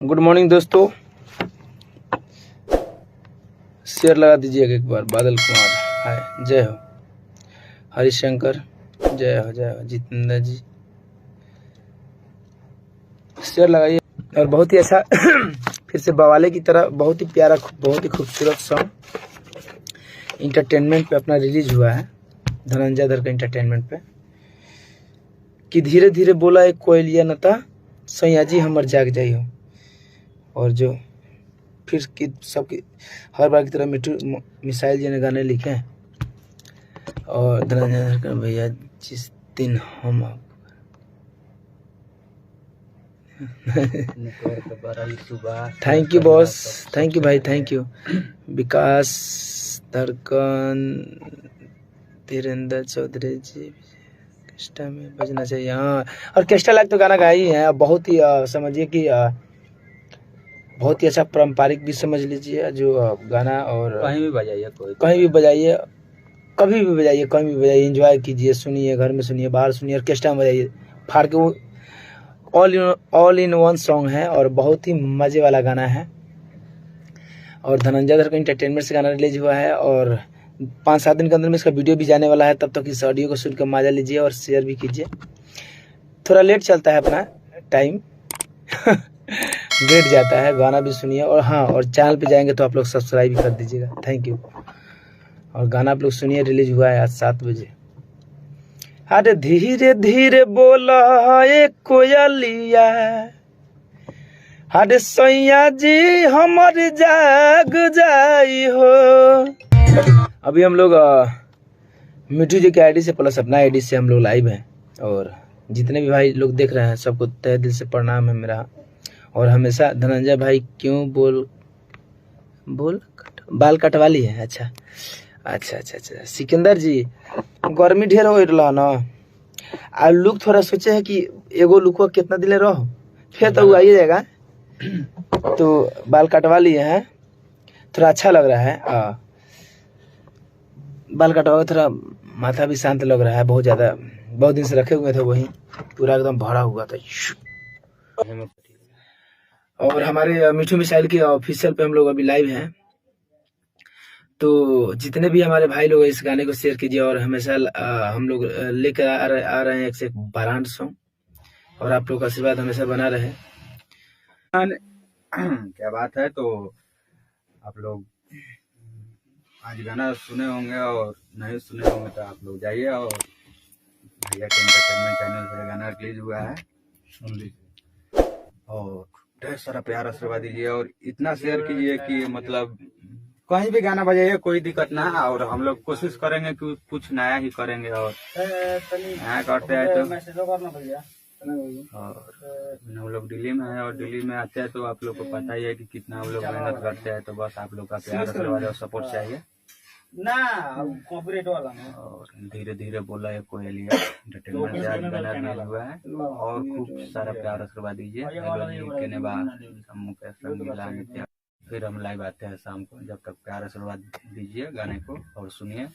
Good morning दोस्तों, share लगा दीजिएगा एक बार। बादल कुमार हाय, जय हो हरिशंकर, जय हो जितेंद्र जी, शेयर लगाइए। और बहुत ही अच्छा फिर से बवाले की तरह बहुत ही प्यारा, बहुत ही खूबसूरत सॉन्ग इंटरटेनमेंट पे अपना रिलीज हुआ है, धनंजय धर का इंटरटेनमेंट पे। कि धीरे धीरे बोला एक कोयलिया नता, सैया जी हमर जाग जाई हो। और जो फिर की सबकी हर बार की तरह मिठू मिसाइल जी ने गाने लिखे हैं और धनंजय धर भैया जिस दिन हम thank you boss, thank you भाई, थैंक यू विकास धड़कन, धीरेन्द्र चौधरी जी। ऑर्केस्ट्रा में बजना चाहिए, हाँ ऑर्केस्ट्रा लायक तो गाना गाया ही है। बहुत ही समझिए कि बहुत ही अच्छा पारंपरिक भी समझ लीजिए जो गाना, और कहीं भी बजाइए, कहीं भी बजाइए, कभी भी बजाइए, कहीं भी बजाइए, एंजॉय कीजिए, सुनिए, घर में सुनिए, बाहर सुनिए, ऑर्केस्ट्रा में बजाइए फाड़ के। वो ऑल इन वन सॉन्ग है और बहुत ही मज़े वाला गाना है। और धनंजय धर का इंटरटेनमेंट से गाना रिलीज हुआ है और 5-7 दिन के अंदर में इसका वीडियो भी जाने वाला है। तब तक इस ऑडियो को सुन कर मजा लीजिए और शेयर भी कीजिए। थोड़ा लेट चलता है अपना टाइम लेट जाता है, गाना भी सुनिए। और हाँ, और चैनल पे जाएंगे तो आप लोग सब्सक्राइब भी कर दीजिएगा, थैंक यू। और गाना आप लोग सुनिए, रिलीज हुआ है आज 7 बजे। अरे धीरे धीरे बोला एक कोयलिया, अरे सैया जी हमर जाग जाई हो। अभी हम लोग मिठू जी के आईडी से प्लस अपना आईडी से हम लोग लाइव हैं। और जितने भी भाई लोग देख रहे हैं सबको तहे दिल से प्रणाम है मेरा। और हमेशा धनंजय भाई क्यों बाल कटवा ली है। अच्छा अच्छा अच्छा अच्छा, सिकंदर जी गर्मी ढेर हो रहा ना, आ लुक थोड़ा सोचे है कि एगो लुक कितना दिले रहो, फिर तो आइए जाएगा। तो बाल कटवा लिए हैं, थोड़ा अच्छा लग रहा है। बाल कटवा के थोड़ा माथा भी शांत लग रहा है। बहुत ज़्यादा, बहुत दिन से रखे हुए थे, वही पूरा एकदम भरा हुआ था। और हमारे मिठू मिसाइल के ऑफिशियल पे हम लोग अभी लाइव हैं। तो जितने भी हमारे भाई लोग इस गाने को शेयर कीजिए। और हमेशा हम लोग लेकर आ रहे हैं एक से एक ब्रांड सॉन्ग, और आप लोग का आशीर्वाद हमेशा बना रहे। क्या बात है। तो आप लोग आज गाना सुने होंगे और नहीं सुने होंगे तो आप लोग जाइए और भैया के एंटरटेनमेंट चैनल पे गाना रिलीज हुआ है, सुन लीजिए और ढेर सारा प्यार आशीर्वाद दीजिए और इतना शेयर कीजिए कि मतलब कहीं भी गाना बजाइए, कोई दिक्कत ना। और हम लोग कोशिश करेंगे कि कुछ नया ही करेंगे और नया करते हैं। तो और हम लोग दिल्ली में हैं और दिल्ली में आते हैं तो आप लोग को पता ही है कि कितना हम लोग मेहनत करते हैं। तो बस आप लोग का प्यार आशीर्वाद और सपोर्ट चाहिए ना। कॉपीराइट वाला और धीरे धीरे बोला है कोयलिया एंटरटेनमेंट से आज गाना रिलीज हुआ है और खूब सारा प्यार आशीर्वाद दीजिए। मुकेश रंगीला नित्या, फिर हम लाइव आते हैं शाम को। जब तक प्यार आशीर्वाद दीजिए गाने को और सुनिए।